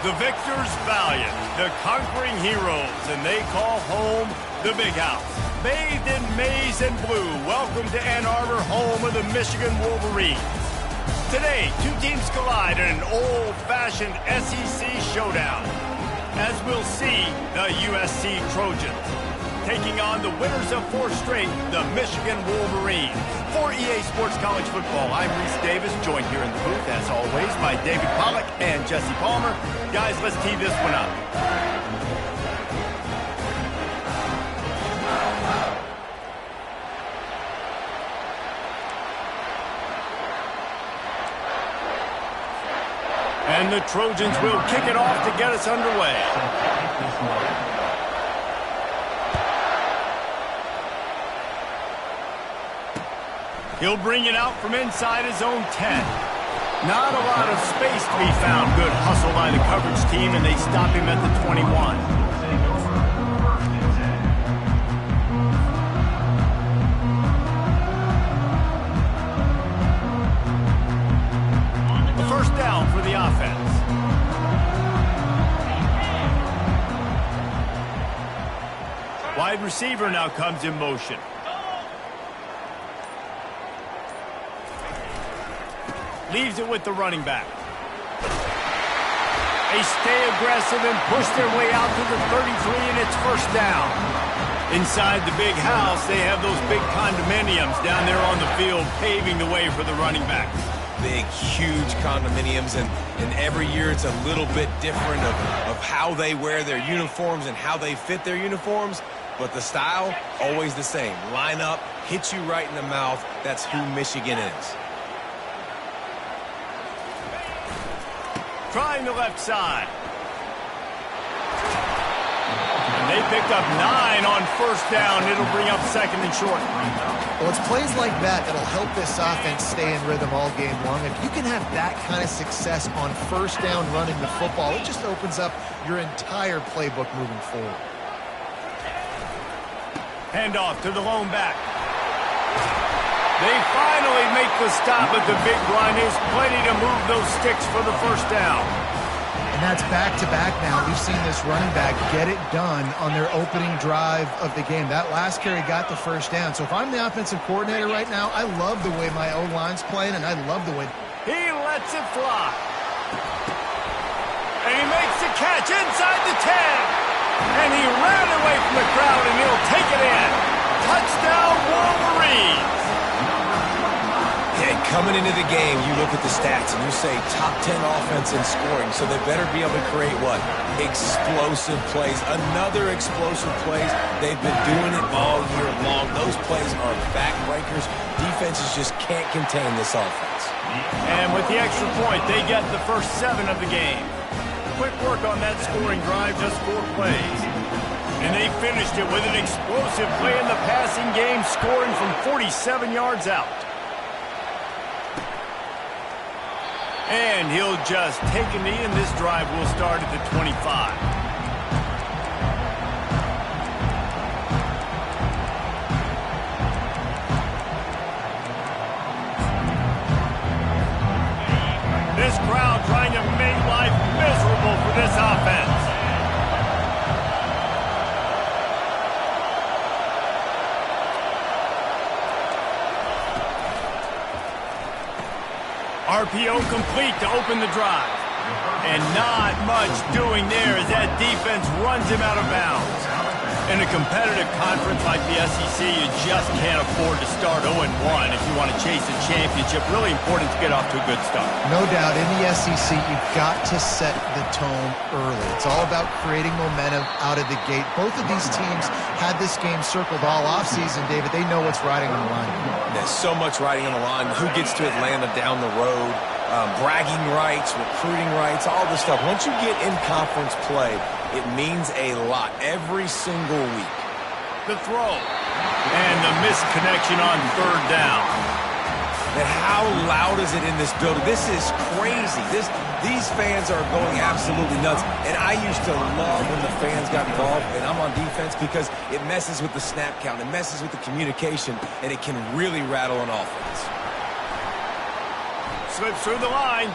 The victors valiant, the conquering heroes, and they call home the Big House. Bathed in maize and blue, welcome to Ann Arbor, home of the Michigan Wolverines. Today, two teams collide in an old-fashioned SEC showdown. As we'll see, the USC Trojans taking on the winners of 4 straight, the Michigan Wolverines. For EA Sports College Football, I'm Reese Davis, joined here in the booth, as always, by David Pollack and Jesse Palmer. Guys, let's tee this one up. And the Trojans will kick it off to get us underway. He'll bring it out from inside his own 10. Not a lot of space to be found. Good hustle by the coverage team, and they stop him at the 21. A first down for the offense. Wide receiver now comes in motion. Leaves it with the running back. They stay aggressive and push their way out to the 33, and it's first down. Inside the Big House, they have those big condominiums down there on the field, paving the way for the running back. Big, huge condominiums, and every year it's a little bit different of how they wear their uniforms and how they fit their uniforms, but the style, always the same. Line up, hit you right in the mouth. That's who Michigan is. Trying the left side. And they picked up 9 on first down. It'll bring up second and short. Well, it's plays like that that'll help this offense stay in rhythm all game long. If you can have that kind of success on first down running the football, it just opens up your entire playbook moving forward. Handoff to the lone back. They finally make the stop at the big run. There's plenty to move those sticks for the first down. And that's back-to-back now. We've seen this running back get it done on their opening drive of the game. That last carry got the first down. So if I'm the offensive coordinator right now, I love the way my O-line's playing, and I love the way... He lets it fly. And he makes the catch inside the 10. And he ran away from the crowd, and he'll take it in. Touchdown, Wolverines. And coming into the game, you look at the stats and you say top 10 offense in scoring, so they better be able to create what? Explosive plays. Another explosive plays. They've been doing it all year long. Those plays are backbreakers. Defenses just can't contain this offense. And with the extra point, they get the first 7 of the game. Quick work on that scoring drive, just 4 plays. And they finished it with an explosive play in the passing game, scoring from 47 yards out. And he'll just take a knee, and this drive will start at the 25. This crowd trying to make life miserable for this offense. RPO complete to open the drive. And not much doing there as that defense runs him out of bounds. In a competitive conference like the SEC, you just can't afford to start 0-1 if you want to chase a championship. Really important to get off to a good start. No doubt, in the SEC, you've got to set the tone early. It's all about creating momentum out of the gate. Both of these teams had this game circled all offseason, David. They know what's riding on the line. There's so much riding on the line. Who gets to Atlanta down the road? Bragging rights, recruiting rights, all this stuff. Once you get in conference play, it means a lot every single week. The throw. And the misconnection on third down. And how loud is it in this building? This is crazy. These fans are going absolutely nuts. And I used to love when the fans got involved, and I'm on defense, because it messes with the snap count. It messes with the communication, and it can really rattle an offense. Slips through the line.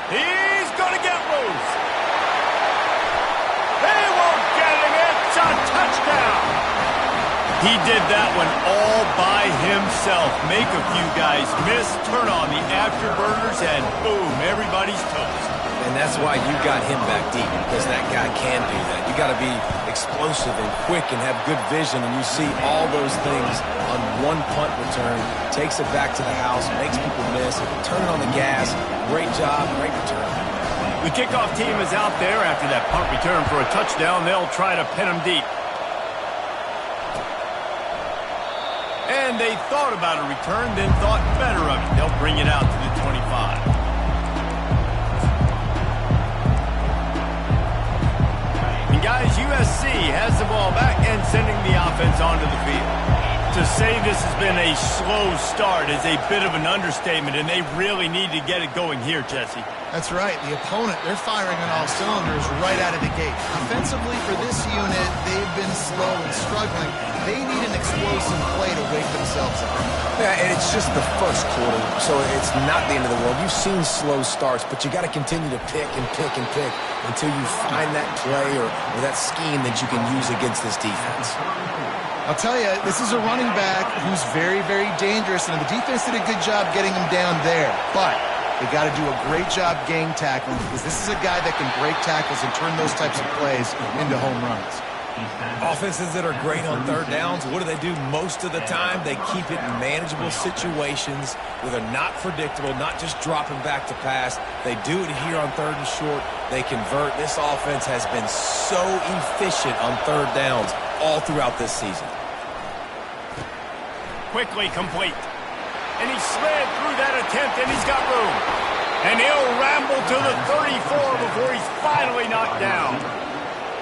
He's going to get loose. They won't get him. It's a touchdown. He did that one all by himself. Make a few guys miss, turn on the afterburners, and boom, everybody's toast. And that's why you got him back deep, because that guy can do that. You got to be explosive and quick and have good vision, and you see all those things on one punt return. Takes it back to the house, makes people miss, turn it on the gas. Great job, great return. The kickoff team is out there after that punt return for a touchdown. They'll try to pin him deep. And they thought about a return, then thought better of it. They'll bring it out to the 25. And guys, USC has the ball back and sending the offense onto the field. To say this has been a slow start is a bit of an understatement, and they really need to get it going here, Jesse. That's right. The opponent, they're firing on all cylinders right out of the gate. Offensively, for this unit, they've been slow and struggling. They need an explosive play to wake themselves up. Yeah, and it's just the first quarter, so it's not the end of the world. You've seen slow starts, but you got to continue to pick and pick and pick until you find that play or that scheme that you can use against this defense. I'll tell you, this is a running back who's very, very dangerous, and the defense did a good job getting him down there. But they got to do a great job gang tackling, because this is a guy that can break tackles and turn those types of plays into home runs. Offenses that are great on third downs, what do? Most of the time, they keep it in manageable situations where they're not predictable, not just dropping back to pass. They do it here on third and short. They convert. This offense has been so efficient on third downs all throughout this season. Quickly complete. And he slid through that attempt, and he's got room. And he'll ramble to the 34 before he's finally knocked down.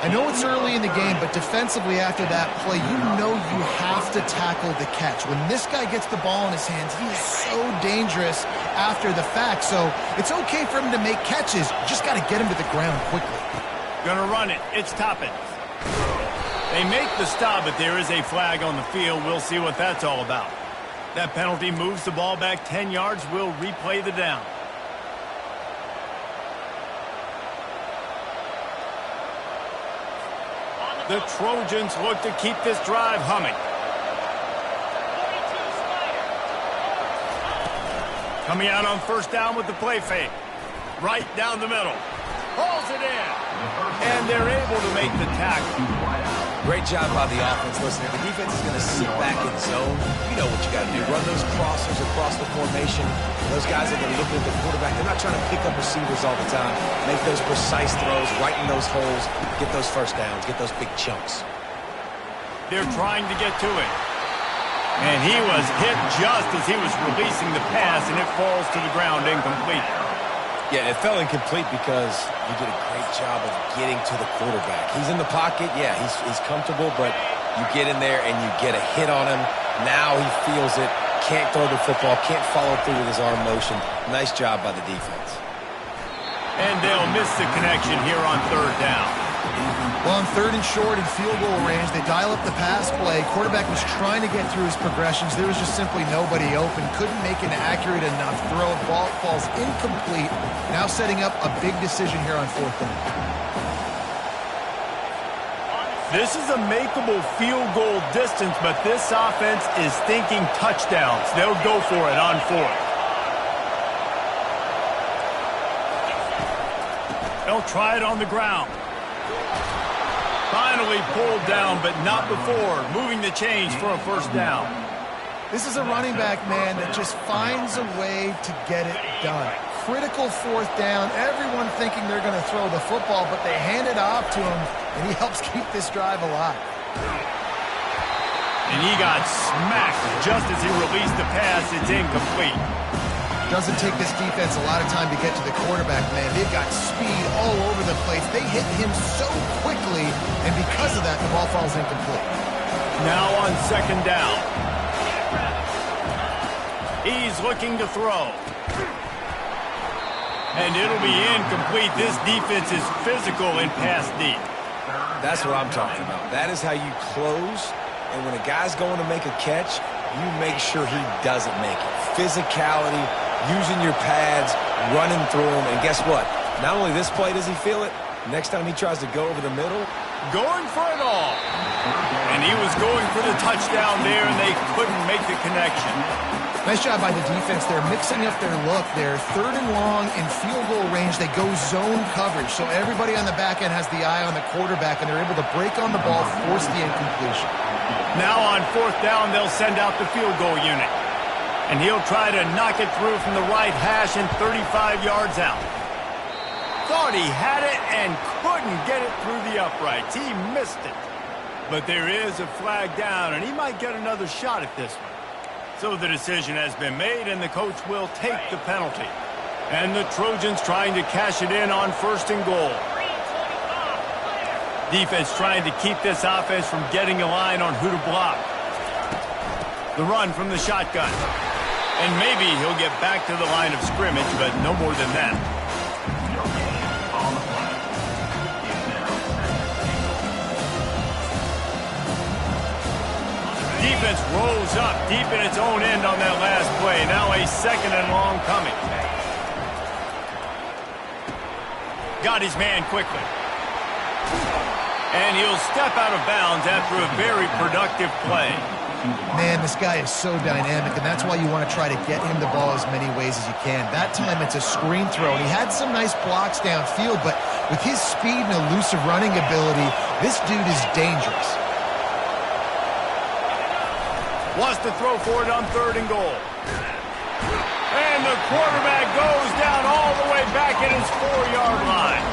I know it's early in the game, but defensively after that play, you know you have to tackle the catch. When this guy gets the ball in his hands, he is so dangerous after the fact. So it's okay for him to make catches. You just got to get him to the ground quickly. Gonna run it. It's Toppin. They make the stop, but there is a flag on the field. We'll see what that's all about. That penalty moves the ball back 10 yards. We'll replay the down. The Trojans look to keep this drive humming. Coming out on first down with the play fake. Right down the middle. Hauls it in. And they're able to make the tackle. Great job by the offense. Listen, if the defense is going to sit back in zone, you know what you got to do. Run those crossers across the formation. Those guys are going to look at the quarterback. They're not trying to pick up receivers all the time. Make those precise throws, right in those holes, get those first downs, get those big chunks. They're trying to get to it. And he was hit just as he was releasing the pass, and it falls to the ground incomplete. Yeah, it fell incomplete because you did a great job of getting to the quarterback. He's in the pocket. Yeah, he's comfortable, but you get in there and you get a hit on him. Now he feels it, can't throw the football, can't follow through with his arm motion. Nice job by the defense. And they'll miss the connection here on third down. Well, on third and short and field goal range, they dial up the pass play. Quarterback was trying to get through his progressions. There was just simply nobody open. Couldn't make an accurate enough throw. Ball falls incomplete. Now setting up a big decision here on fourth down. This is a makeable field goal distance, but this offense is thinking touchdowns. They'll go for it on fourth. They'll try it on the ground. Finally pulled down, but not before moving the chains for a first down. This is a running back, man, that just finds a way to get it done. Critical fourth down. Everyone thinking they're going to throw the football, but they hand it off to him, and he helps keep this drive alive. And he got smacked just as he released the pass. It's incomplete. Doesn't take this defense a lot of time to get to the quarterback, man. They've got speed all over the place. They hit him so quickly, and because of that, the ball falls incomplete. Now on second down. He's looking to throw. And it'll be incomplete. This defense is physical and pass deep. That's what I'm talking about. That is how you close, and when a guy's going to make a catch, you make sure he doesn't make it. Physicality, using your pads, running through them, and guess what? Not only this play does he feel it, next time he tries to go over the middle, going for it all. And he was going for the touchdown there, and they couldn't make the connection. Nice job by the defense. They're mixing up their look. They're 3rd and long in field goal range. They go zone coverage. So everybody on the back end has the eye on the quarterback, and they're able to break on the ball, force the incompletion. Now on 4th down, they'll send out the field goal unit. And he'll try to knock it through from the right hash and 35 yards out. Thought he had it and couldn't get it through the uprights. He missed it. But there is a flag down, and he might get another shot at this one. So the decision has been made, and the coach will take the penalty. And the Trojans trying to cash it in on 1st and goal. Defense trying to keep this offense from getting a line on who to block. The run from the shotgun. And maybe he'll get back to the line of scrimmage, but no more than that. Defense rolls up deep in its own end on that last play. Now a 2nd and long coming. Got his man quickly. And he'll step out of bounds after a very productive play. Man, this guy is so dynamic, and that's why you want to try to get him the ball as many ways as you can. That time it's a screen throw, and he had some nice blocks downfield, but with his speed and elusive running ability, this dude is dangerous. Wants to throw for it on 3rd and goal. And the quarterback goes down all the way back at his 4-yard line.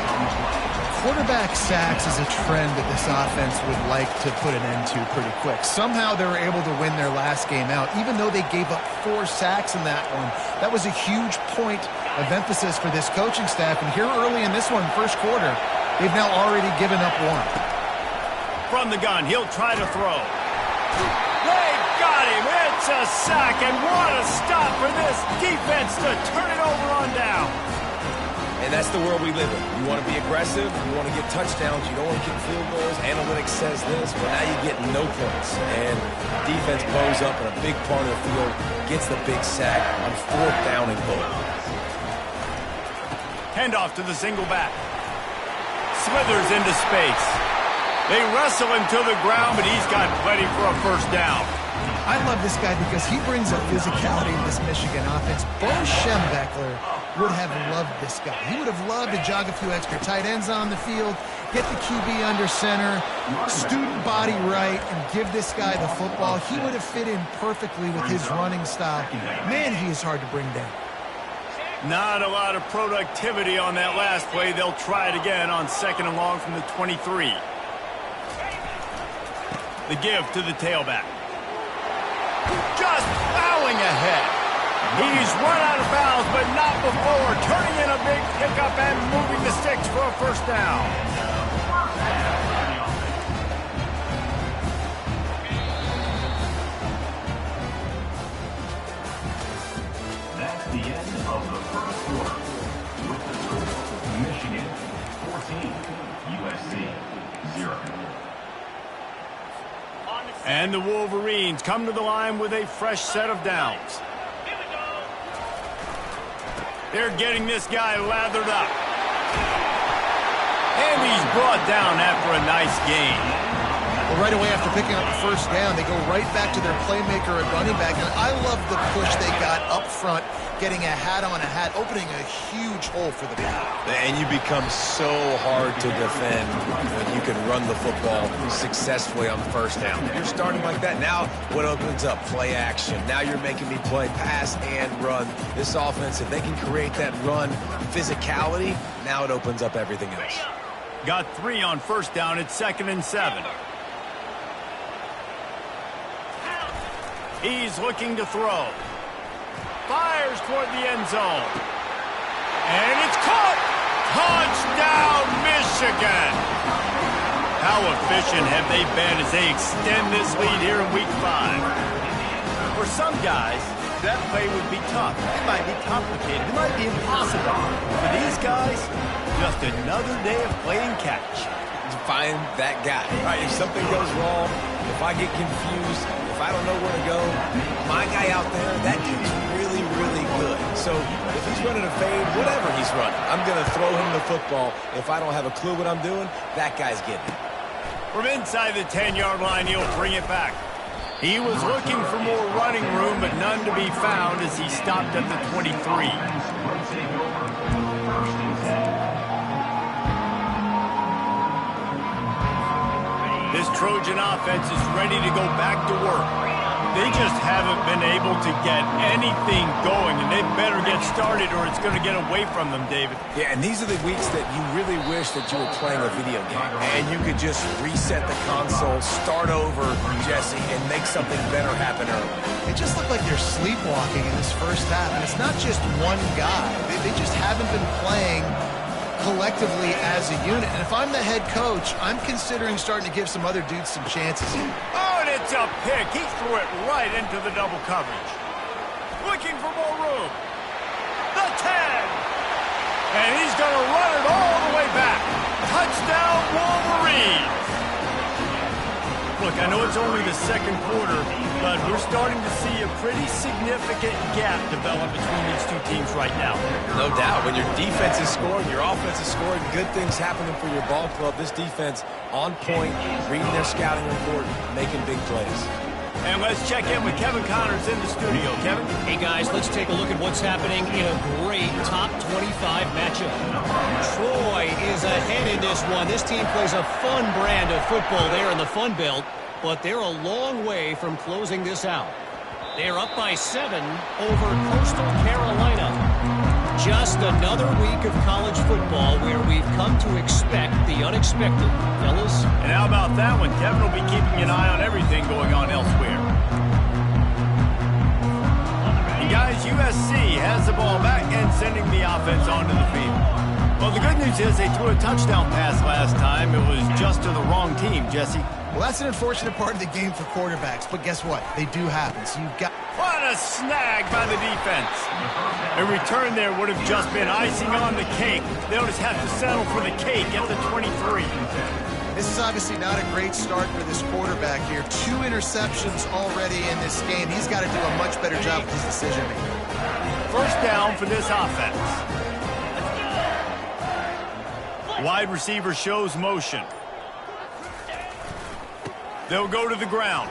Quarterback sacks is a trend that this offense would like to put an end to pretty quick. Somehow they were able to win their last game out, even though they gave up 4 sacks in that one. That was a huge point of emphasis for this coaching staff. And here early in this one, 1st quarter, they've now already given up 1. From the gun, he'll try to throw. They got him. It's a sack, and what a stop for this defense to turn it over on down. and that's the world we live in. You want to be aggressive, you want to get touchdowns, you don't want to kick field goals. Analytics says this, but now you get no points. And defense blows up in a big part of the field, gets the big sack on 4th down and goal. Handoff to the single back. Smithers into space. They wrestle him to the ground, but he's got plenty for a first down. I love this guy because he brings a physicality to this Michigan offense. Bo Schembechler would have loved this guy. He would have loved to jog a few extra tight ends on the field, get the QB under center, student body right, and give this guy the football. He would have fit in perfectly with his running style. Man, he is hard to bring down. Not a lot of productivity on that last play. They'll try it again on 2nd and long from the 23. The give to the tailback. Just plowing ahead. He's run out of bounds, but not before turning in a big pickup and moving the sticks for a first down. That's the end of the first quarter. With the score, Michigan 14, USC 0. And the Wolverines come to the line with a fresh set of downs. They're getting this guy lathered up. And he's brought down after a nice gain. Well, right away after picking up the first down, they go right back to their playmaker at running back. And I love the push they got up front, getting a hat on a hat, opening a huge hole for the back. And you become so hard to defend when you can run the football successfully on first down. You're starting like that. Now what opens up? Play action. Now you're making me play pass and run. This offense, if they can create that run physicality, now it opens up everything else. Got 3 on first down at 2nd and 7. He's looking to throw. Fires toward the end zone. And it's caught! Touchdown, Michigan! How efficient have they been as they extend this lead here in Week 5? For some guys, that play would be tough. It might be complicated. It might be impossible. For these guys, just another day of playing catch. Find that guy. Right, if something goes wrong, if I get confused, if I don't know where to go, my guy out there, that dude's really, really good. So if he's running a fade, whatever he's running, I'm going to throw him the football. If I don't have a clue what I'm doing, that guy's getting it. From inside the 10-yard line, he'll bring it back. He was looking for more running room, but none to be found as he stopped at the 23. This Trojan offense is ready to go back to work. They just haven't been able to get anything going, and they better get started or it's going to get away from them, David. Yeah, and these are the weeks that you really wish that you were playing a video game and you could just reset the console, start over, Jesse, and make something better happen early. It just looked like they're sleepwalking in this first half, and it's not just one guy. They just haven't been playing collectively as a unit. And if I'm the head coach, I'm considering starting to give some other dudes some chances here. Oh, and it's a pick. He threw it right into the double coverage. Looking for more room. The 10. And he's going to run it all the way back. Touchdown, Wolverines. Look, I know it's only the second quarter, but we're starting to see a pretty significant gap develop between these two teams right now. No doubt. When your defense is scoring, your offense is scoring, good things happening for your ball club. This defense on point, reading their scouting report, making big plays. And let's check in with Kevin Connors in the studio. Kevin? Hey, guys, let's take a look at what's happening in a great top 25 matchup. Troy is ahead in this one. This team plays a fun brand of football there in the Fun Belt, but they're a long way from closing this out. They're up by 7 over Coastal Carolina. Just another week of college football where we've come to expect the unexpected, fellas. And how about that one? Kevin will be keeping an eye on everything going on elsewhere. And guys, USC has the ball back and sending the offense onto the field. Well, the good news is they threw a touchdown pass last time. It was just to the wrong team, Jesse. Well, that's an unfortunate part of the game for quarterbacks, but guess what? They do happen, so you've got... What a snag by the defense. A return there would have just been icing on the cake. They'll just have to settle for the cake at the 23. This is obviously not a great start for this quarterback here. 2 interceptions already in this game. He's got to do a much better job with his decision-making. First down for this offense. Wide receiver shows motion. They'll go to the ground.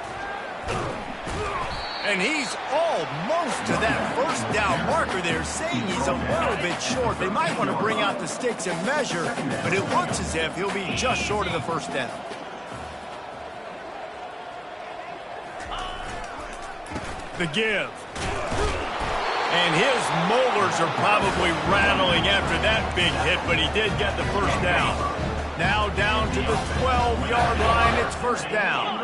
And he's almost to that first down marker there, saying he's a little bit short. They might want to bring out the sticks and measure, but it looks as if he'll be just short of the first down. The give. And his molars are probably rattling after that big hit, but he did get the first down. Now down to the 12-yard line, it's first down.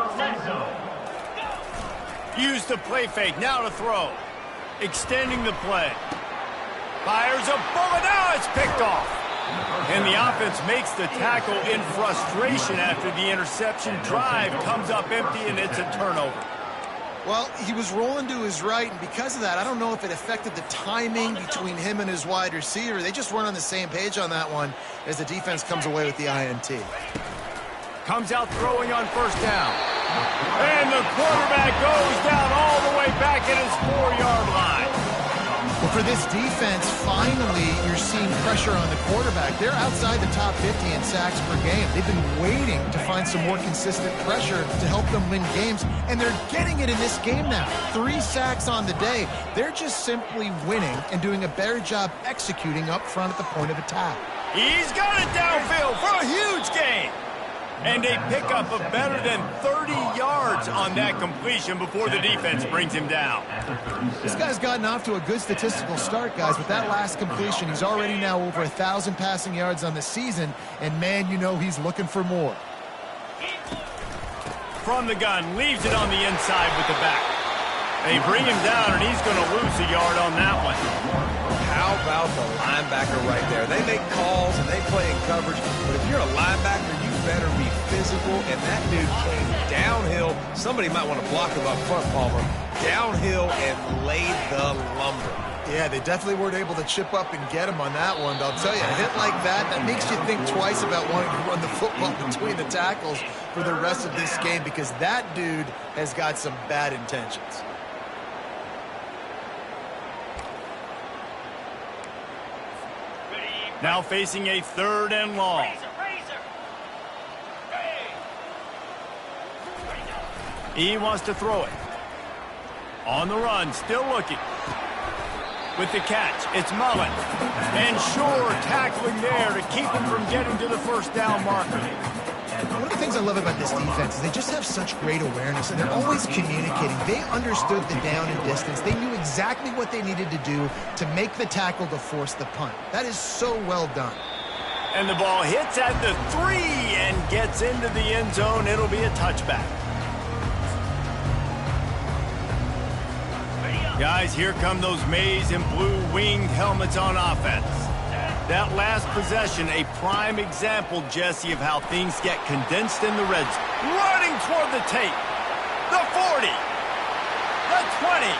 Use the play fake, now to throw. Extending the play. Fires a bullet, now it's picked off. And the offense makes the tackle in frustration after the interception. Drive comes up empty, and it's a turnover. Well, he was rolling to his right, and because of that, I don't know if it affected the timing between him and his wide receiver. They just weren't on the same page on that one as the defense comes away with the INT. Comes out throwing on first down. And the quarterback goes down all the way back at his 4-yard line. Well, for this defense, finally, you're seeing pressure on the quarterback. They're outside the top 50 in sacks per game. They've been waiting to find some more consistent pressure to help them win games, and they're getting it in this game now. 3 sacks on the day. They're just simply winning and doing a better job executing up front at the point of attack. He's got it downfield for a huge gain. And they pick up a better than 30 yards on that completion before the defense brings him down. This guy's gotten off to a good statistical start, guys. With that last completion, he's already now over 1,000 passing yards on the season, and man, you know he's looking for more. From the gun, leaves it on the inside with the back. They bring him down, and he's going to lose a yard on that one. How about the linebacker right there? They make calls and they play in coverage, but if you're a linebacker, you better be physical, and that dude came downhill. Somebody might want to block him up front, Palmer. Downhill and laid the lumber. Yeah, they definitely weren't able to chip up and get him on that one. But I'll tell you, a hit like that, that makes you think twice about wanting to run the football between the tackles for the rest of this game, because that dude has got some bad intentions. Now facing a 3rd and long. He wants to throw it. On the run, still looking. With the catch, it's Mullen. And Shore tackling there to keep him from getting to the 1st down marker. One of the things I love about this defense is they just have such great awareness, and they're always communicating. They understood the down and distance. They knew exactly what they needed to do to make the tackle to force the punt. That is so well done. And the ball hits at the 3 and gets into the end zone. It'll be a touchback. Guys, here come those maize and blue winged helmets on offense. That last possession, a prime example, Jesse, of how things get condensed in the red zone. Running toward the tape. The 40. The 20.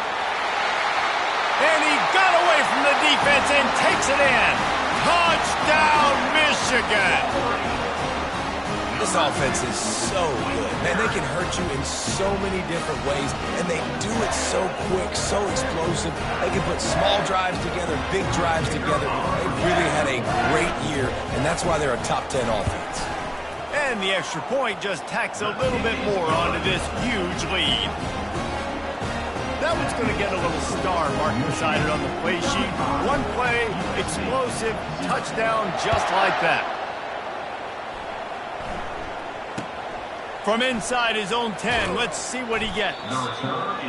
And he got away from the defense and takes it in. Touchdown, Michigan. This offense is so good. Man, they can hurt you in so many different ways, and they do it so quick, so explosive. They can put small drives together, big drives together. They've really had a great year, and that's why they're a top 10 offense. And the extra point just tacks a little bit more onto this huge lead. That one's going to get a little star mark beside it on the play sheet. One play, explosive, touchdown, just like that. From inside his own 10, let's see what he gets.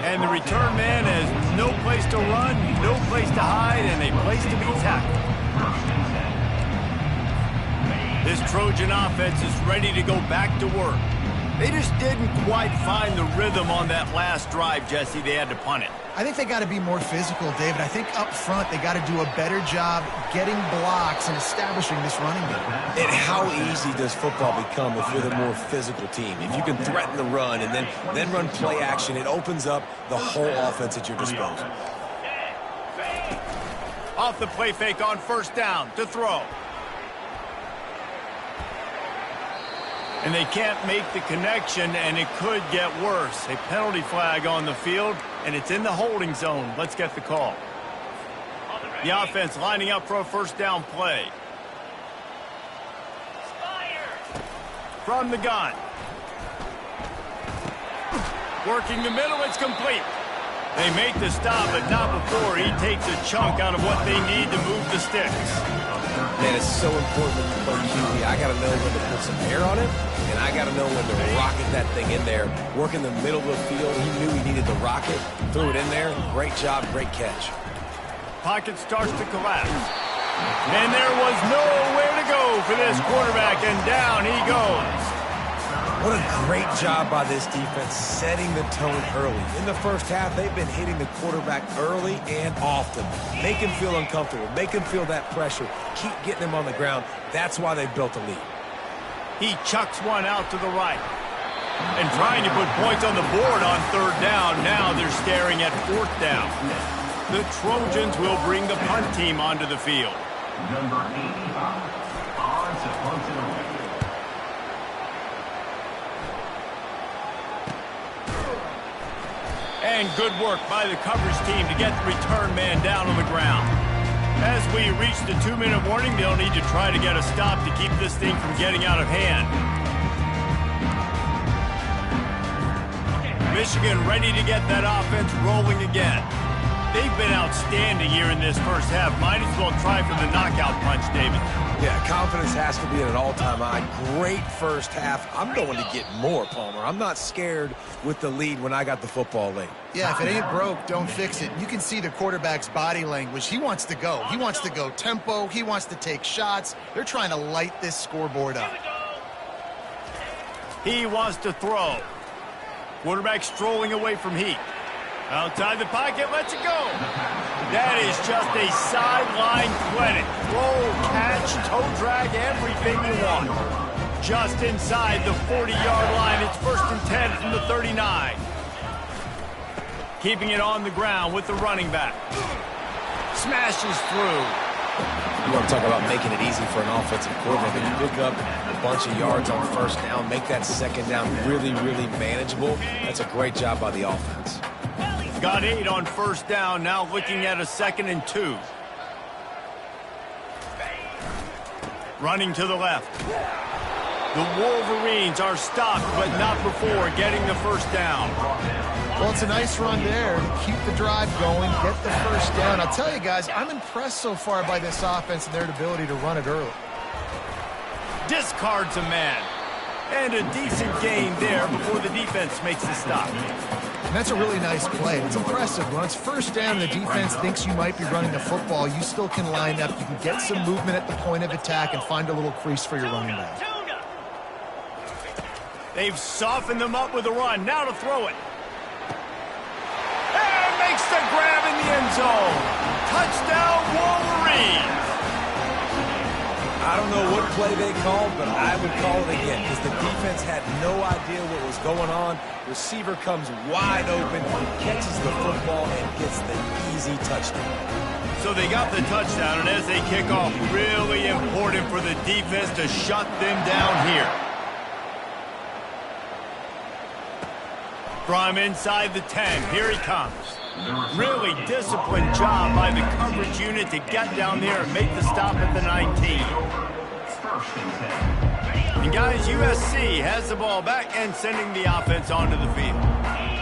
And the return man has no place to run, no place to hide, and a place to be tackled. This Trojan offense is ready to go back to work. They just didn't quite find the rhythm on that last drive, Jesse. They had to punt it. I think they got to be more physical, David. I think up front they got to do a better job getting blocks and establishing this running game. And how easy does football become if you're the more physical team? If you can threaten the run and then run play action, it opens up the whole offense at your disposal. Off the play fake on 1st down to throw. And they can't make the connection, and it could get worse. A penalty flag on the field, and it's in the holding zone. Let's get the call. The offense lining up for a 1st down play. From the gun. Working the middle, it's complete. They make the stop, but not before he takes a chunk out of what they need to move the sticks. Man, it's so important when you play QB. I got to know when to put some air on it, and I got to know when to rocket that thing in there. Work in the middle of the field. He knew he needed the rocket. Threw it in there. Great job, great catch. Pocket starts to collapse. And there was nowhere to go for this quarterback, and down he goes. What a great job by this defense setting the tone early. In the 1st half, they've been hitting the quarterback early and often. Make him feel uncomfortable. Make him feel that pressure. Keep getting him on the ground. That's why they've built a lead. He chucks one out to the right. And trying to put points on the board on 3rd down. Now they're staring at 4th down. The Trojans will bring the punt team onto the field. Number 85, on to punt it away. And good work by the coverage team to get the return man down on the ground. As we reach the 2-minute warning, they'll need to try to get a stop to keep this thing from getting out of hand. Michigan ready to get that offense rolling again. They've been outstanding here in this 1st half. Might as well try for the knockout punch, David. Yeah, confidence has to be at an all-time high. Great 1st half. I'm going to get more, Palmer. I'm not scared with the lead when I got the football late. Yeah, if it ain't broke, don't fix it. You can see the quarterback's body language. He wants to go. He wants to go tempo. He wants to take shots. They're trying to light this scoreboard up. He wants to throw. Quarterback strolling away from heat. Outside the pocket, lets it go. That is just a sideline clinic. Roll, catch, toe drag, everything you want. Just inside the 40-yard line. It's 1st and 10 from the 39. Keeping it on the ground with the running back. Smashes through. You want to talk about making it easy for an offensive coordinator. You pick up a bunch of yards on 1st down, make that 2nd down really, really manageable. That's a great job by the offense. Got 8 on 1st down, now looking at a 2nd and 2. Running to the left. The Wolverines are stopped, but not before getting the first down. Well, it's a nice run there to keep the drive going, get the first down. I'll tell you guys, I'm impressed so far by this offense and their ability to run it early. Discards a man. And a decent gain there before the defense makes the stop. And that's a really nice play. It's impressive. When it's first down and the defense thinks you might be running the football, you still can line up. You can get some movement at the point of attack and find a little crease for your running back. They've softened them up with a run. Now to throw it. And makes the grab in the end zone. Touchdown, Wolverines. I don't know what play they called, but I would call it again because the defense had no idea what was going on. Receiver comes wide open, catches the football, and gets the easy touchdown. So they got the touchdown, and as they kick off, really important for the defense to shut them down here. From inside the 10, here he comes. Really disciplined job by the coverage unit to get down there and make the stop at the 19. And guys, USC has the ball back and sending the offense onto the field.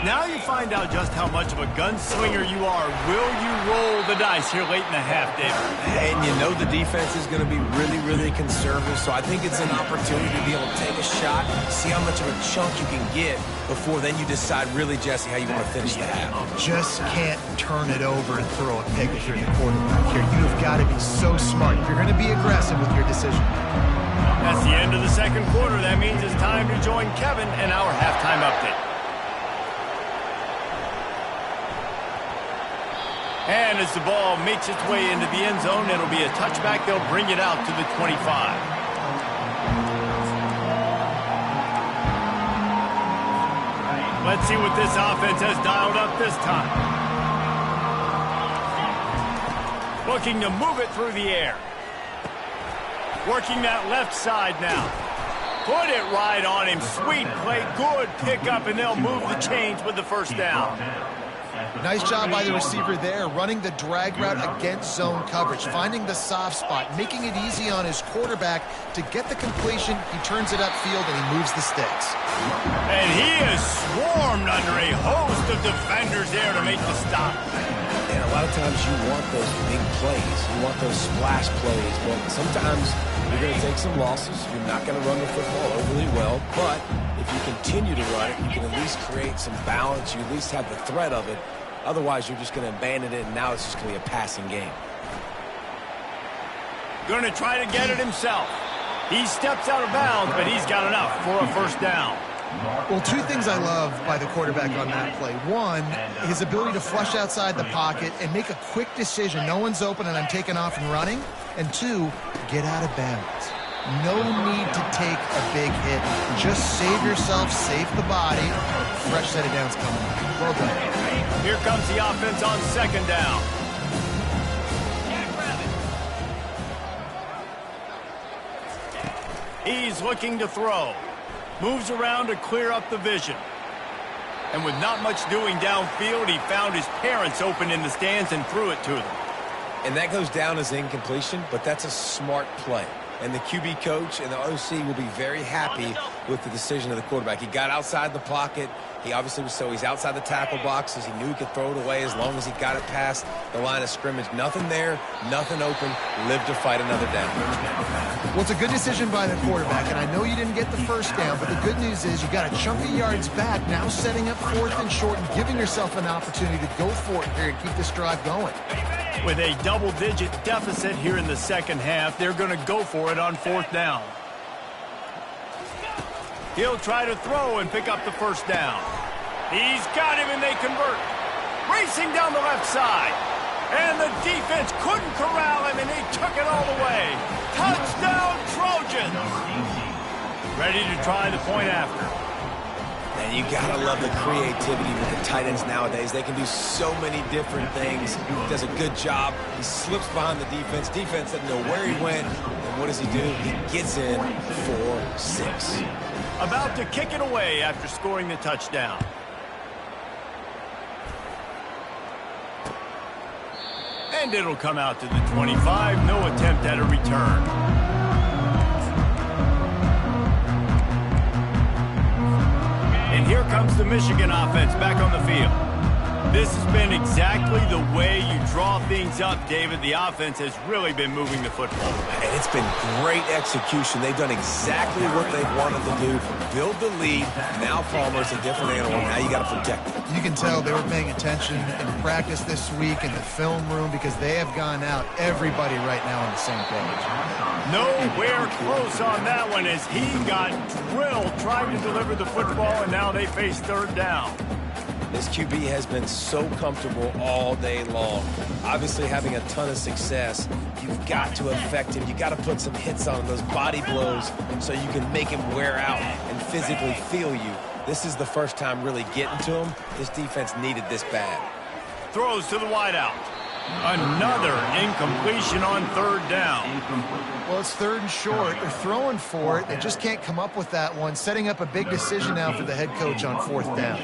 Now you find out just how much of a gunslinger you are. Will you roll the dice here late in the half, David? And you know the defense is going to be really, really conservative, so I think it's an opportunity to be able to take a shot, see how much of a chunk you can get before then you decide really, Jesse, how you want to finish the half. Just can't turn it over and throw a pick if you're the quarterback here. You have got to be so smart if you're going to be aggressive with your decision. That's the end of the second quarter. That means it's time to join Kevin and our halftime update. And as the ball makes its way into the end zone, it'll be a touchback. They'll bring it out to the 25. Let's see what this offense has dialed up this time. Looking to move it through the air. Working that left side now. Put it right on him. Sweet play. Good pickup, and they'll move the chains with the first down. Nice job by the receiver there, running the drag route against zone coverage, finding the soft spot, making it easy on his quarterback to get the completion. He turns it upfield, and he moves the sticks. And he is swarmed under a host of defenders there to make the stop. And a lot of times you want those big plays. You want those splash plays. But sometimes you're going to take some losses. You're not going to run the football overly well. But if you continue to run it, you can at least create some balance. You at least have the threat of it. Otherwise, you're just going to abandon it, and now it's just going to be a passing game. Going to try to get it himself. He steps out of bounds, but he's got enough for a first down. Well, two things I love by the quarterback on that play. One, his ability to flush outside the pocket and make a quick decision. No one's open, and I'm taking off and running. And two, get out of bounds. No need to take a big hit. Just save yourself, save the body. Fresh set of downs coming up. Well done. Here comes the offense on second down. He's looking to throw. Moves around to clear up the vision. And with not much doing downfield, he found his parents open in the stands and threw it to them. And that goes down as incompletion, but that's a smart play. And the QB coach and the OC will be very happy with the decision of the quarterback. He got outside the pocket. He obviously was he's outside the tackle boxes. He knew he could throw it away as long as he got it past the line of scrimmage. Nothing there, nothing open. Live to fight another down. Well, it's a good decision by the quarterback, and I know you didn't get the first down, but the good news is you got a chunk of yards back, now setting up fourth and short and giving yourself an opportunity to go for it here and keep this drive going. With a double-digit deficit here in the second half, they're going to go for it on fourth down. He'll try to throw and pick up the first down. He's got him, and they convert. Racing down the left side. And the defense couldn't corral him, and he took it all the way. Touchdown, Trojans! Ready to try the point after. And you got to love the creativity with the tight ends nowadays. They can do so many different things. He does a good job. He slips behind the defense. Defense doesn't know where he went. And what does he do? He gets in for 6. About to kick it away after scoring the touchdown. And it'll come out to the 25. No attempt at a return. And here comes the Michigan offense back on the field. This has been exactly the way you draw things up, David. The offense has really been moving the football. And it's been great execution. They've done exactly what they've wanted to do. Build the lead. Now Palmer's a different animal. Now you got to protect it. You can tell they were paying attention in practice this week in the film room because they have gone out, everybody right now on the same page. Nowhere close on that one as he got drilled trying to deliver the football, and now they face third down. This QB has been so comfortable all day long. Obviously having a ton of success. You've got to affect him. You've got to put some hits on him, those body blows, so you can make him wear out and physically feel you. This is the first time really getting to him. This defense needed this bad. Throws to the wideout. Another incompletion on third down. Well, it's third and short. They're throwing for it. They just can't come up with that one, setting up a big decision now for the head coach on fourth down.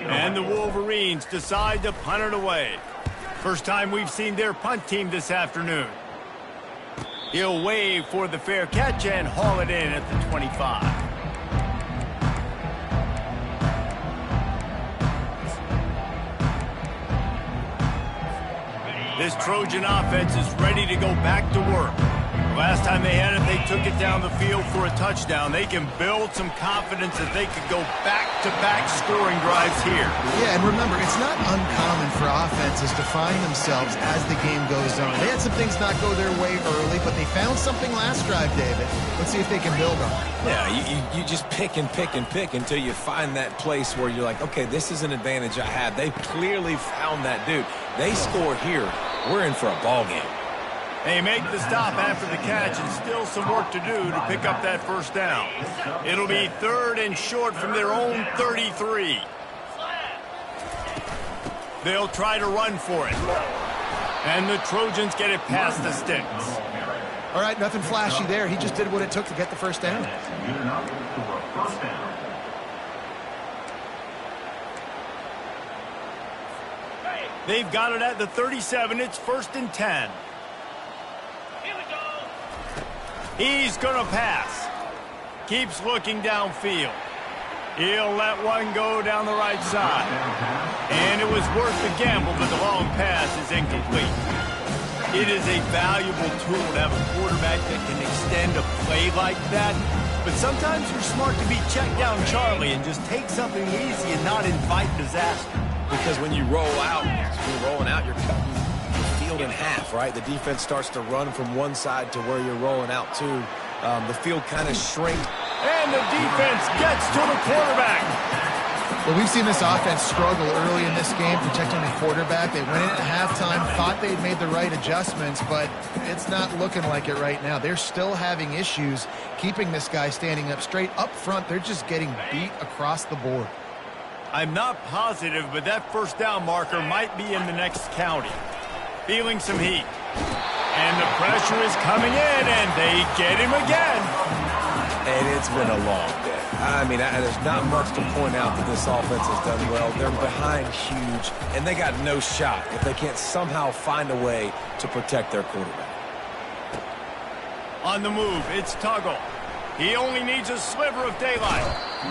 And the Wolverines decide to punt it away. First time we've seen their punt team this afternoon. He'll wave for the fair catch and haul it in at the 25. This Trojan offense is ready to go back to work. Last time they had it, they took it down the field for a touchdown. They can build some confidence that they could go back-to-back scoring drives here. Yeah, and remember, it's not uncommon for offenses to find themselves as the game goes on. They had some things not go their way early, but they found something last drive, David. Let's see if they can build on it. Yeah, you just pick and pick and pick until you find that place where you're like, okay, this is an advantage I have. They clearly found that dude. They score here. We're in for a ball game. They make the stop after the catch and still some work to do to pick up that first down. It'll be third and short from their own 33. They'll try to run for it. And the Trojans get it past the sticks. All right, nothing flashy there. He just did what it took to get the first down. They've got it at the 37. It's first and 10. He's going to pass. Keeps looking downfield. He'll let one go down the right side. And it was worth the gamble, but the long pass is incomplete. It is a valuable tool to have a quarterback that can extend a play like that. But sometimes you're smart to be checked down Charlie and just take something easy and not invite disaster. Because when you roll out, you're rolling out, you're cutting the field in half, right? The defense starts to run from one side to where you're rolling out to. The field kind of shrinks. And the defense gets to the quarterback. Well, we've seen this offense struggle early in this game protecting the quarterback. They went in at halftime, thought they'd made the right adjustments, but it's not looking like it right now. They're still having issues keeping this guy standing up straight. Up front, they're just getting beat across the board. I'm not positive, but that first down marker might be in the next county. Feeling some heat. And the pressure is coming in, and they get him again. And it's been a long day. I mean, there's not much to point out that this offense has done well. They're behind huge, and they got no shot if they can't somehow find a way to protect their quarterback. On the move, it's Tuggle. He only needs a sliver of daylight.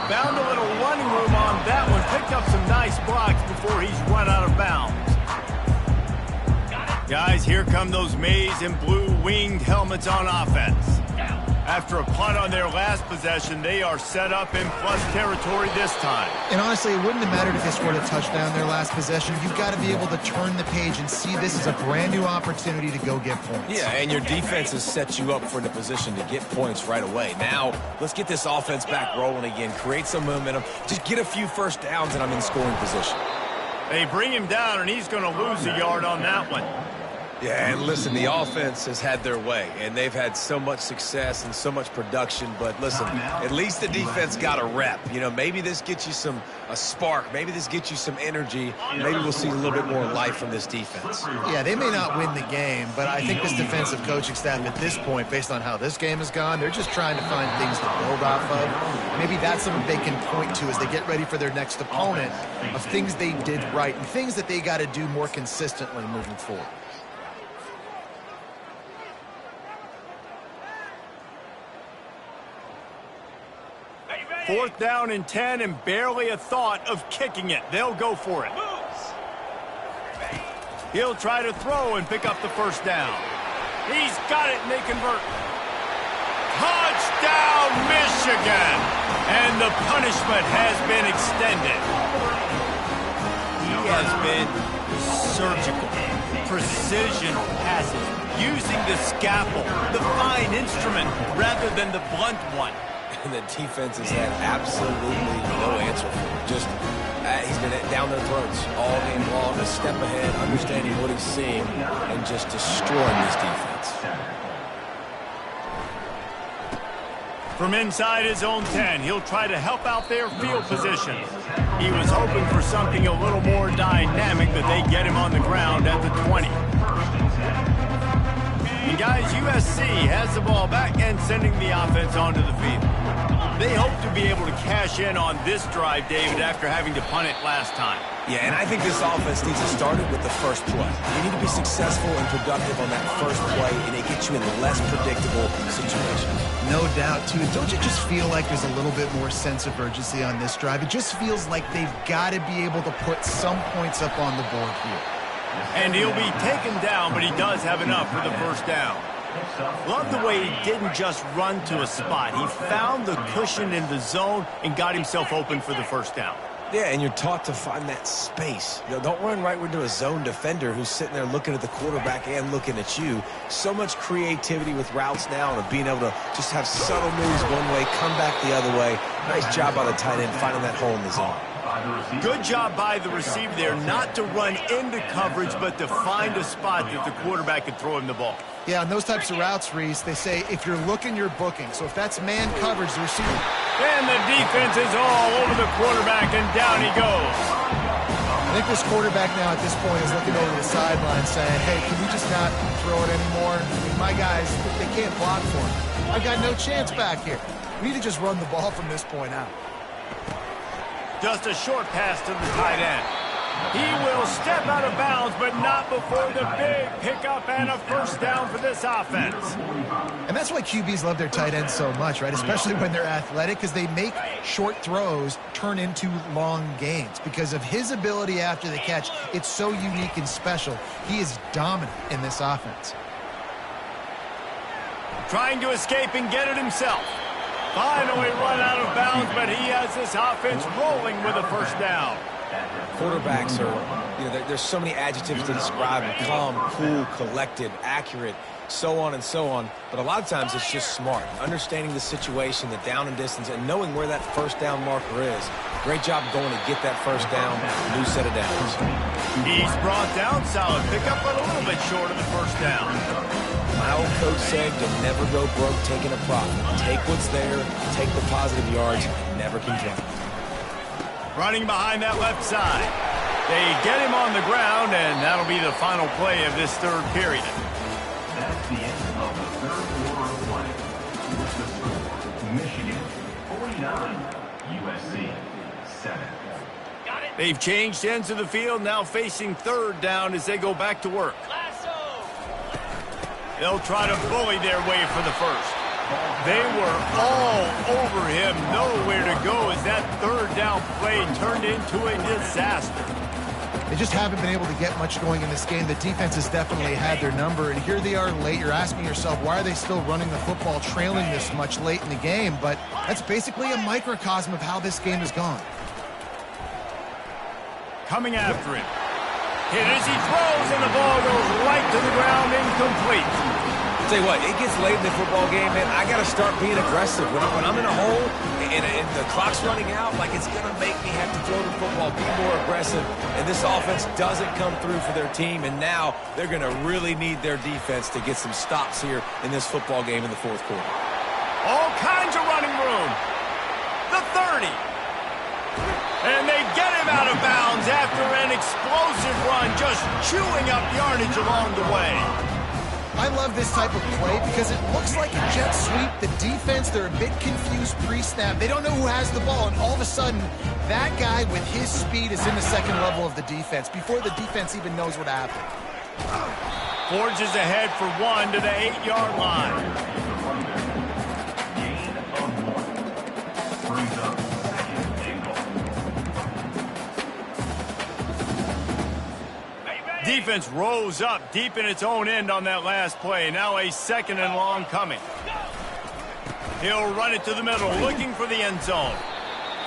Found a little running room on that one. Picked up some nice blocks before he's run out of bounds. Guys, here come those maize and blue winged helmets on offense. After a punt on their last possession, they are set up in plus territory this time. And honestly, it wouldn't have mattered if they scored a touchdown their last possession. You've got to be able to turn the page and see this as a brand new opportunity to go get points. Yeah, and your defense has set you up for the position to get points right away. Now, let's get this offense back rolling again, create some momentum, just get a few first downs, and I'm in scoring position. They bring him down, and he's going to lose a yard on that one. Yeah, and listen, the offense has had their way, and they've had so much success and so much production. But listen, at least the defense got a rep. You know, maybe this gets you a spark. Maybe this gets you some energy. Maybe we'll see a little bit more life from this defense. Yeah, they may not win the game, but I think this defensive coaching staff at this point, based on how this game has gone, they're just trying to find things to build off of. Maybe that's something they can point to as they get ready for their next opponent of things they did right and things that they got to do more consistently moving forward. 4th down and 10 and barely a thought of kicking it. They'll go for it. He'll try to throw and pick up the 1st down. He's got it and they convert. Touchdown, Michigan! And the punishment has been extended. He has been surgical. Precision passes, using the scalpel, the fine instrument, rather than the blunt one. And the defense has had absolutely no answer for him. Just, he's been down their throats all game long, a step ahead, understanding what he's seeing, and just destroying this defense. From inside his own 10, he'll try to help out their field position. He was hoping for something a little more dynamic, but they get him on the ground at the 20. And guys, USC has the ball back and sending the offense onto the field. They hope to be able to cash in on this drive, David, after having to punt it last time. Yeah, and I think this offense needs to start it with the first play. You need to be successful and productive on that first play, and it gets you in less predictable situations. No doubt, too. Don't you just feel like there's a little bit more sense of urgency on this drive? It just feels like they've got to be able to put some points up on the board here. And he'll be taken down, but he does have enough for the 1st down. Love the way he didn't just run to a spot. He found the cushion in the zone and got himself open for the 1st down. Yeah, and you're taught to find that space. You know, don't run right into a zone defender who's sitting there looking at the quarterback and looking at you. So much creativity with routes now and being able to just have subtle moves one way, come back the other way. Nice job by the tight end finding that hole in the zone. Good job by the receiver there, not to run into coverage, but to find a spot that the quarterback could throw him the ball. Yeah, on those types of routes, Reese, they say if you're looking, you're booking. So if that's man coverage, the receiver. And the defense is all over the quarterback, and down he goes. I think this quarterback now at this point is looking over the sideline saying, hey, can we just not throw it anymore? I mean, my guys, they can't block for him. I've got no chance back here. We need to just run the ball from this point out. Just a short pass to the tight end. He will step out of bounds, but not before the big pickup and a 1st down for this offense. And that's why QBs love their tight ends so much, right? Especially when they're athletic, because they make short throws turn into long gains. Because of his ability after the catch, it's so unique and special. He is dominant in this offense. Trying to escape and get it himself. Finally run out of bounds, but he has this offense rolling with a 1st down. Quarterbacks are, you know, there's so many adjectives to describe them. Calm, cool, collected, accurate, so on and so on. But a lot of times it's just smart. Understanding the situation, the down and distance, and knowing where that 1st down marker is. Great job going to get that 1st down, new set of downs. He's brought down, solid pickup, but a little bit short of the 1st down. My old coach said to never go broke taking a profit. Take what's there, take the positive yards, and never complain. Running behind that left side. They get him on the ground, and that'll be the final play of this 3rd period. That's the end of the 3rd quarter of play. With the score, Michigan 49, USC 7. They've changed ends of the field, now facing 3rd down as they go back to work. They'll try to bully their way for the 1st. They were all over him, nowhere to go as that 3rd down play turned into a disaster. They just haven't been able to get much going in this game. The defense has definitely had their number, and here they are late. You're asking yourself, why are they still running the football, trailing this much late in the game? But that's basically a microcosm of how this game has gone. Coming after him. Hit as he throws, and the ball goes right to the ground, incomplete. Tell you what, it gets late in the football game, man. I got to start being aggressive. When I'm in a hole and the clock's running out, like it's going to make me have to throw the football, be more aggressive. And this offense doesn't come through for their team, and now they're going to really need their defense to get some stops here in this football game in the 4th quarter. All kinds of running room. The 30. And they get him out of bounds after an explosive run, just chewing up yardage along the way. I love this type of play because it looks like a jet sweep. The defense, they're a bit confused pre-snap. They don't know who has the ball, and all of a sudden, that guy with his speed is in the 2nd level of the defense before the defense even knows what happened. Forges ahead for 1 to the 8-yard line. brings up second and goal. Defense rose up deep in its own end on that last play. Now a second and long coming. He'll run it to the middle, looking for the end zone.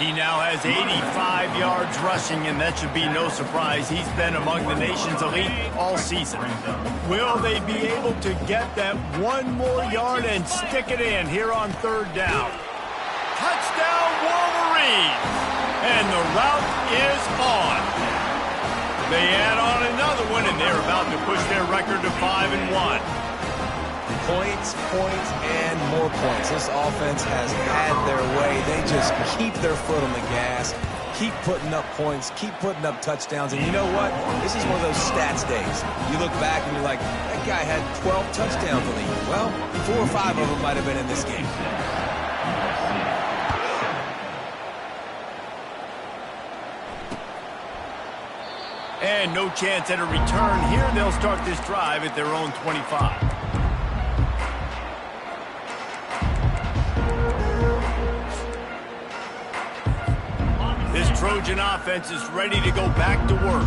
He now has 85 yards rushing, and that should be no surprise. He's been among the nation's elite all season. Will they be able to get that one more yard and stick it in here on third down? Touchdown, Wolverines! And the route is on. They add on another one, and they're about to push their record to 5-1. Points, points, and more points. This offense has had their way. They just keep their foot on the gas, keep putting up points, keep putting up touchdowns. And you know what? This is one of those stats days. You look back and you're like, that guy had 12 touchdowns on the year. Well, 4 or 5 of them might have been in this game. And no chance at a return here. They'll start this drive at their own 25. This Trojan offense is ready to go back to work.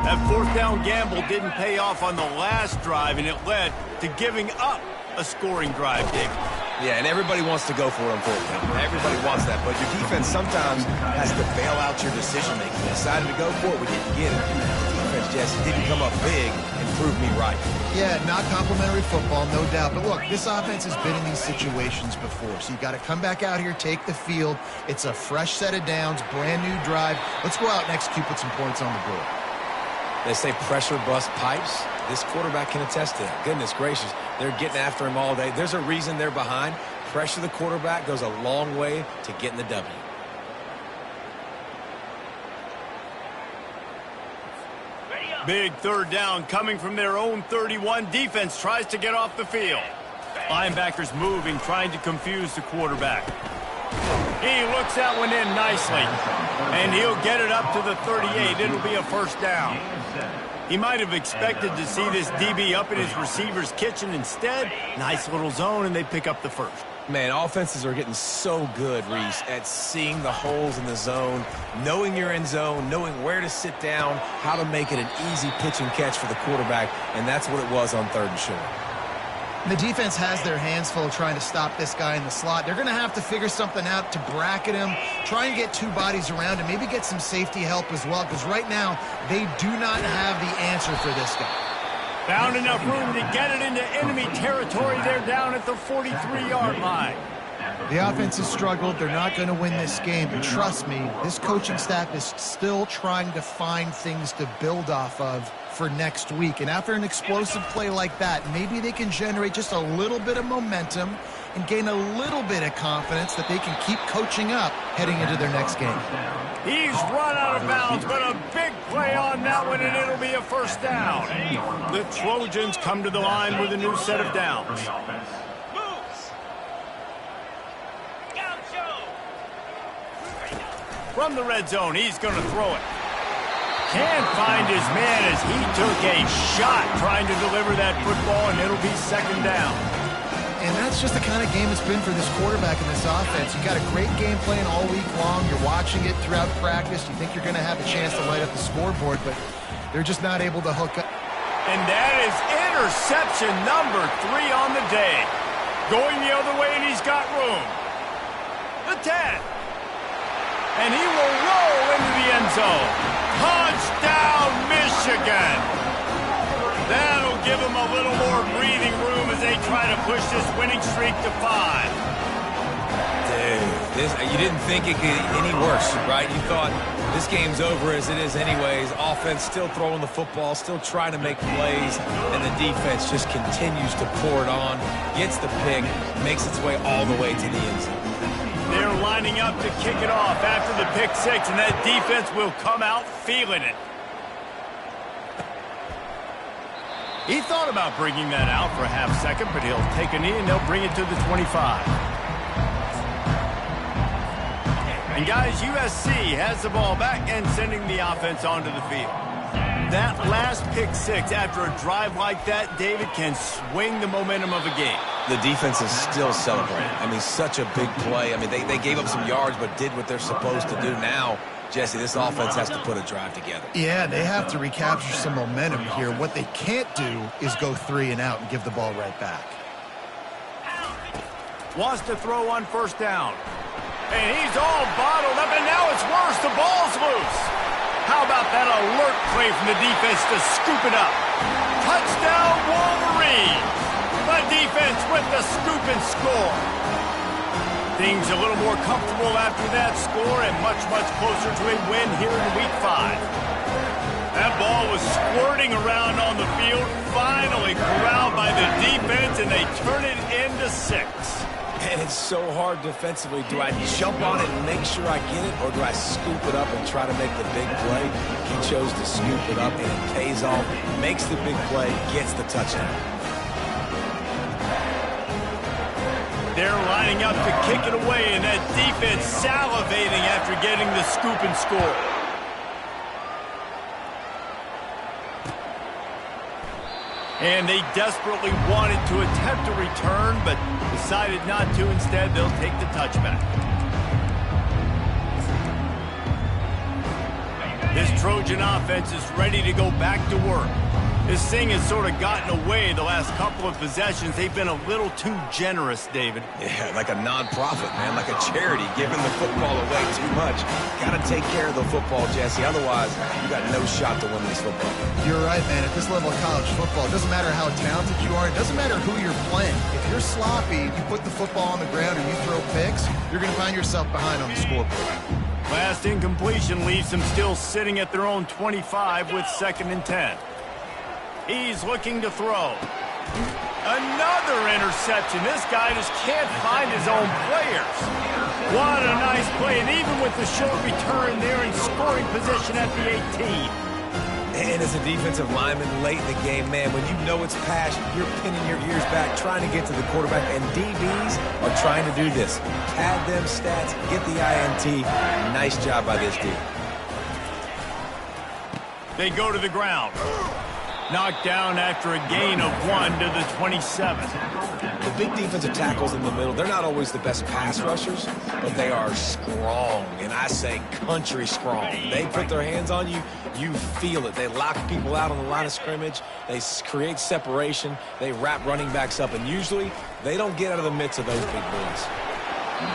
That fourth down gamble didn't pay off on the last drive, and it led to giving up a scoring drive, David. Yeah, and everybody wants to go for it on fourth down. Everybody wants that, but your defense sometimes has to bail out your decision-making. They decided to go for it, we didn't get it. The defense just didn't come up big and prove me right. Yeah, not complimentary football, no doubt. But look, this offense has been in these situations before, so you got to come back out here, take the field. It's a fresh set of downs, brand new drive. Let's go out and execute, put some points on the board. They say pressure bust pipes. This quarterback can attest to that. Goodness gracious, they're getting after him all day. There's a reason they're behind. Pressure the quarterback goes a long way to getting the W. Big third down coming from their own 31. Defense tries to get off the field. Linebackers moving, trying to confuse the quarterback. He looks that one in nicely, and he'll get it up to the 38. It'll be a first down. He might have expected to see this DB up in his receiver's kitchen. Instead, nice little zone, and they pick up the first. Man, offenses are getting so good, Reese, at seeing the holes in the zone, knowing you're in zone, knowing where to sit down, how to make it an easy pitch and catch for the quarterback, and that's what it was on third and short. The defense has their hands full trying to stop this guy in the slot. They're going to have to figure something out to bracket him, try and get 2 bodies around him, maybe get some safety help as well, because right now they do not have the answer for this guy. Found enough room to get it into enemy territory. They're down at the 43-yard line. The offense has struggled. They're not going to win this game, but trust me, this coaching staff is still trying to find things to build off of for next week. And after an explosive play like that, maybe they can generate just a little bit of momentum and gain a little bit of confidence that they can keep coaching up heading into their next game. He's run out of bounds, but a big play on that one, and it'll be a first down. The Trojans come to the line with a new set of downs. From the red zone, he's going to throw it. Can't find his man as he took a shot trying to deliver that football, and it'll be second down. And that's just the kind of game it's been for this quarterback in this offense. You've got a great game plan all week long. You're watching it throughout practice. You think you're going to have a chance to light up the scoreboard, but they're just not able to hook up. And that is interception number 3 on the day. Going the other way, and he's got room. The 10. And he will roll into the end zone. Touchdown, Michigan. That'll give him a little more breathing room as they try to push this winning streak to 5. Dude, you didn't think it could get any worse, right? You thought this game's over as it is anyways. Offense still throwing the football, still trying to make plays, and the defense just continues to pour it on, gets the pick, makes its way all the way to the end zone. They're lining up to kick it off after the pick 6, and that defense will come out feeling it. He thought about bringing that out for a half second, but he'll take a knee and they'll bring it to the 25. And guys, USC has the ball back and sending the offense onto the field. That last pick 6 after a drive like that, David, can swing the momentum of a game. The defense is still celebrating. I mean, such a big play. I mean, they gave up some yards but did what they're supposed to do. Now, Jesse, this offense has to put a drive together. Yeah, they have to recapture some momentum here. What they can't do is go 3 and out and give the ball right back. Wants to throw on first down. And he's all bottled up, and now it's worse. The ball's loose. How about that alert play from the defense to scoop it up? Touchdown, Wolverine! The defense with the scoop and score. Things a little more comfortable after that score and much, much closer to a win here in Week 5. That ball was squirting around on the field, finally corralled by the defense, and they turn it into 6. And it's so hard defensively. Do I jump on it and make sure I get it, or do I scoop it up and try to make the big play? He chose to scoop it up, and it pays off, makes the big play, gets the touchdown. They're lining up to kick it away, and that defense salivating after getting the scoop and score. And they desperately wanted to attempt a return, but decided not to. Instead, they'll take the touchback. This Trojan offense is ready to go back to work. This thing has sort of gotten away the last couple of possessions. They've been a little too generous, David. Yeah, like a non-profit, man, like a charity, giving the football away too much. Got to take care of the football, Jesse. Otherwise, you got no shot to win this football. You're right, man. At this level of college football, it doesn't matter how talented you are. It doesn't matter who you're playing. If you're sloppy, you put the football on the ground or you throw picks, you're going to find yourself behind on the scoreboard. Last incompletion leaves them still sitting at their own 25 with 2nd and 10. He's looking to throw. Another interception. This guy just can't find his own players. What a nice play. And even with the short return, they're in scoring position at the 18. And as a defensive lineman late in the game, man, when you know it's pass, you're pinning your ears back, trying to get to the quarterback. And DBs are trying to do this. Pad them stats, get the INT. Nice job by this dude. They go to the ground. Knocked down after a gain of 1 to the 27. The big defensive tackles in the middle, they're not always the best pass rushers, but they are strong, and I say country strong. They put their hands on you, you feel it. They lock people out on the line of scrimmage. They create separation. They wrap running backs up, and usually they don't get out of the midst of those big boys.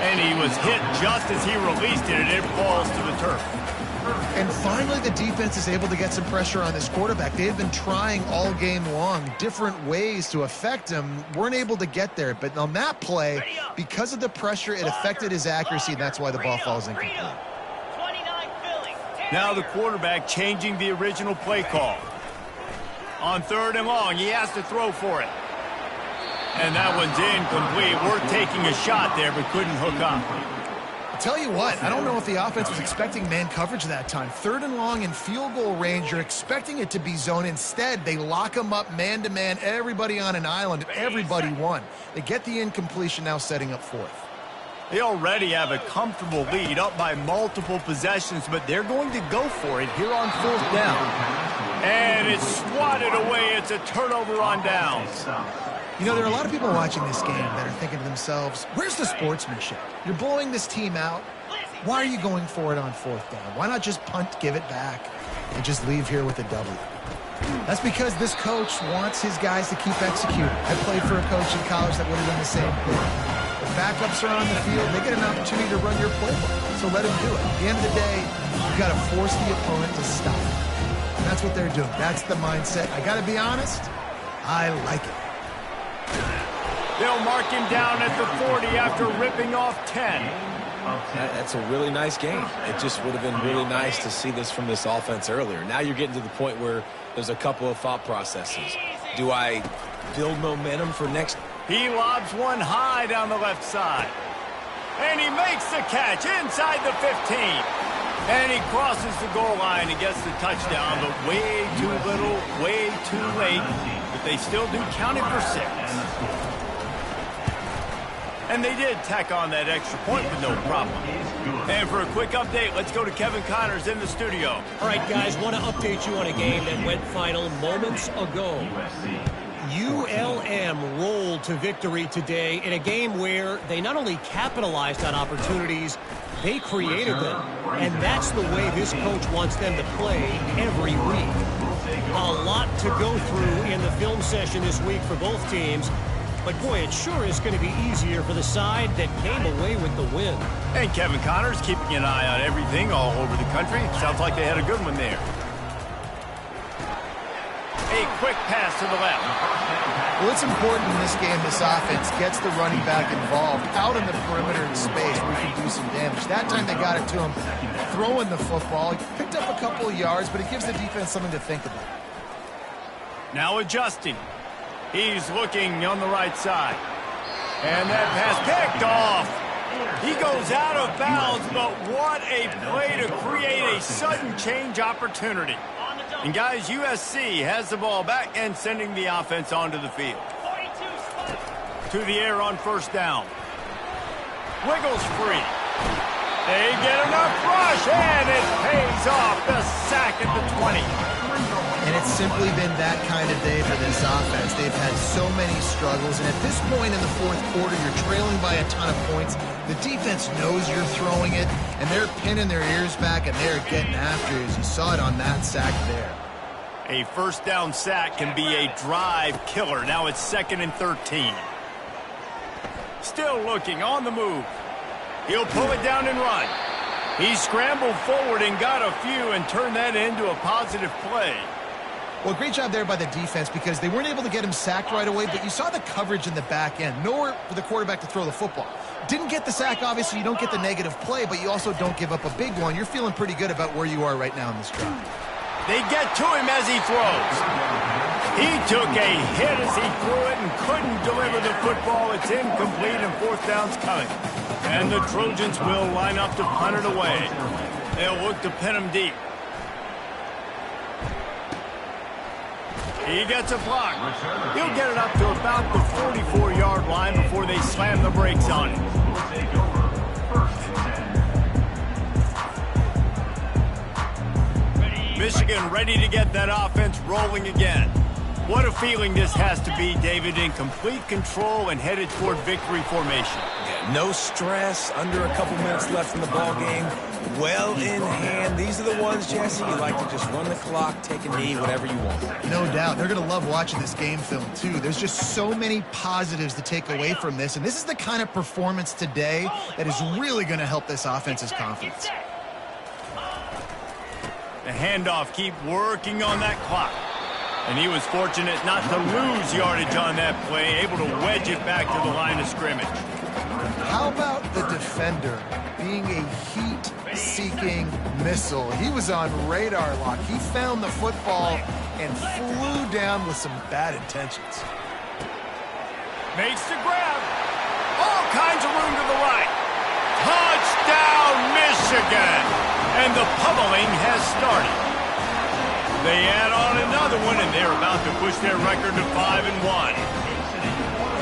And he was hit just as he released it, and it falls to the turf. And finally, the defense is able to get some pressure on this quarterback. They had been trying all game long, different ways to affect him. Weren't able to get there. But on that play, because of the pressure, it affected his accuracy, and that's why the ball falls incomplete. Now the quarterback changing the original play call. On 3rd and long, he has to throw for it. And that one's incomplete. We're taking a shot there, but couldn't hook up. I'll tell you what, I don't know if the offense was expecting man coverage that time. 3rd and long in field goal range, you're expecting it to be zone. Instead, they lock them up man-to-man, everybody on an island, everybody won. They get the incompletion, now setting up 4th. They already have a comfortable lead, up by multiple possessions, but they're going to go for it here on 4th down. And it's swatted away. It's a turnover on downs. You know, there are a lot of people watching this game that are thinking to themselves, where's the sportsmanship? You're blowing this team out. Why are you going for it on 4th down? Why not just punt, give it back, and just leave here with a W? That's because this coach wants his guys to keep executing. I played for a coach in college that would have done the same thing. The backups are on the field. They get an opportunity to run your playbook, so let them do it. At the end of the day, you've got to force the opponent to stop. And that's what they're doing. That's the mindset. I got to be honest, I like it. They'll mark him down at the 40 after ripping off 10. That's a really nice game. It just would have been really nice to see this from this offense earlier. Now you're getting to the point where there's a couple of thought processes. Do I build momentum for next? He lobs one high down the left side. And he makes the catch inside the 15. And he crosses the goal line and gets the touchdown, but way too little, way too late. But they still do count it for 6. And they did tack on that extra point with no problem. And for a quick update, let's go to Kevin Connors in the studio. All right, guys, want to update you on a game that went final moments ago. ULM rolled to victory today in a game where they not only capitalized on opportunities, they created them. And that's the way this coach wants them to play every week. A lot to go through in the film session this week for both teams. But, boy, it sure is going to be easier for the side that came away with the win. And Kevin Connors keeping an eye on everything all over the country. Sounds like they had a good one there. A quick pass to the left. Well, it's important in this game this offense gets the running back involved out in the perimeter in space where he can do some damage. That time they got it to him throwing the football. He picked up a couple of yards, but it gives the defense something to think about. Now adjusting. He's looking on the right side. And that pass picked off. He goes out of bounds, but what a play to create a sudden change opportunity. And, guys, USC has the ball back and sending the offense onto the field. To the air on first down. Wiggles free. They get enough rush, and it pays off. The sack at the 20. And it's simply been that kind of day for this offense. They've had so many struggles, and at this point in the fourth quarter, you're trailing by a ton of points. The defense knows you're throwing it, and they're pinning their ears back, and they're getting after you, as you saw it on that sack there. A first down sack can be a drive killer. Now it's 2nd and 13. Still looking on the move. He'll pull it down and run. He scrambled forward and got a few and turned that into a positive play. Well, great job there by the defense because they weren't able to get him sacked right away, but you saw the coverage in the back end. Nowhere for the quarterback to throw the football. Didn't get the sack, obviously. You don't get the negative play, but you also don't give up a big one. You're feeling pretty good about where you are right now in this drive. They get to him as he throws. He took a hit as he threw it and couldn't deliver the football. It's incomplete and fourth down's coming. And the Trojans will line up to punt it away. They'll look to pin him deep. He gets a block. He'll get it up to about the 44-yard line before they slam the brakes on him. Michigan ready to get that offense rolling again. What a feeling this has to be, David, in complete control and headed toward victory formation. Yeah, no stress, under a couple minutes left in the ball game. Well in hand. These are the ones, Jesse, you like to just run the clock, take a knee, whatever you want. No doubt. They're going to love watching this game film, too. There's just so many positives to take away from this, and this is the kind of performance today that is really going to help this offense's confidence. The handoff, keep working on that clock. And he was fortunate not to lose yardage on that play, able to wedge it back to the line of scrimmage. How about the defender being a heat-seeking missile? He was on radar lock. He found the football and flew down with some bad intentions. Makes the grab. All kinds of room to the right. Touchdown, Michigan! And the pummeling has started. They add on another one, and they're about to push their record to 5-1.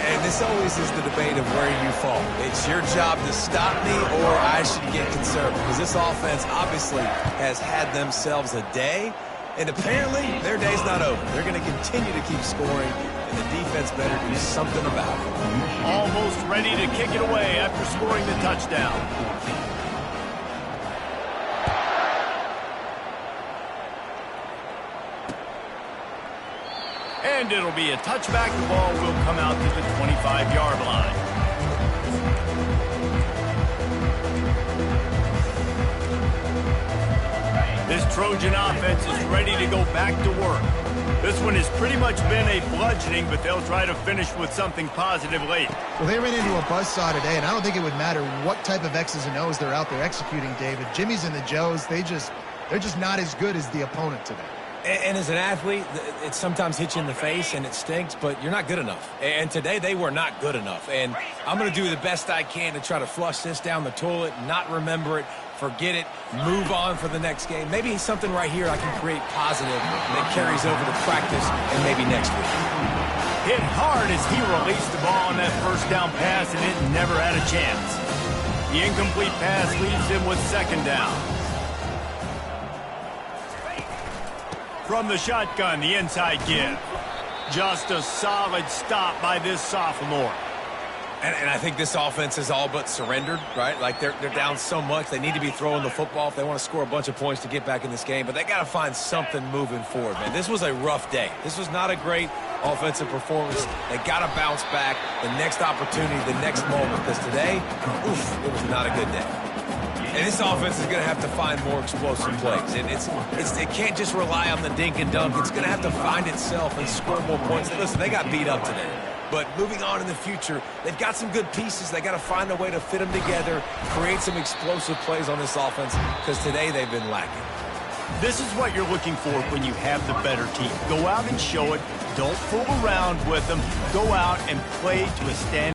And this always is the debate of where you fall. It's your job to stop me, or I should get conservative. Because this offense obviously has had themselves a day, and apparently their day's not over. They're going to continue to keep scoring, and the defense better do something about it. Almost ready to kick it away after scoring the touchdown. And it'll be a touchback. The ball will come out to the 25-yard line. This Trojan offense is ready to go back to work. This one has pretty much been a bludgeoning, but they'll try to finish with something positive late. Well, they ran into a buzzsaw today, and I don't think it would matter what type of X's and O's they're out there executing, David. Jimmy's and the Joes, they're just not as good as the opponent today. And as an athlete, it sometimes hits you in the face and it stinks, but you're not good enough. And today they were not good enough. And I'm going to do the best I can to try to flush this down the toilet, not remember it, forget it, move on for the next game. Maybe something right here I can create positive that carries over to practice and maybe next week. Hit hard as he released the ball on that first down pass, and it never had a chance. The incomplete pass leaves him with second down. From the shotgun, the inside give. Just a solid stop by this sophomore. And I think this offense is all but surrendered, right? Like they're down so much. They need to be throwing the football if they want to score a bunch of points to get back in this game. But they got to find something moving forward, man. This was a rough day. This was not a great offensive performance. They got to bounce back the next opportunity, the next moment. Because today, it was not a good day. And this offense is going to have to find more explosive plays. It can't just rely on the dink and dunk. It's going to have to find itself and score more points. Listen, they got beat up today. But moving on in the future, they've got some good pieces. They got to find a way to fit them together, create some explosive plays on this offense, because today they've been lacking. This is what you're looking for when you have the better team. Go out and show it. Don't fool around with them. Go out and play to a standard.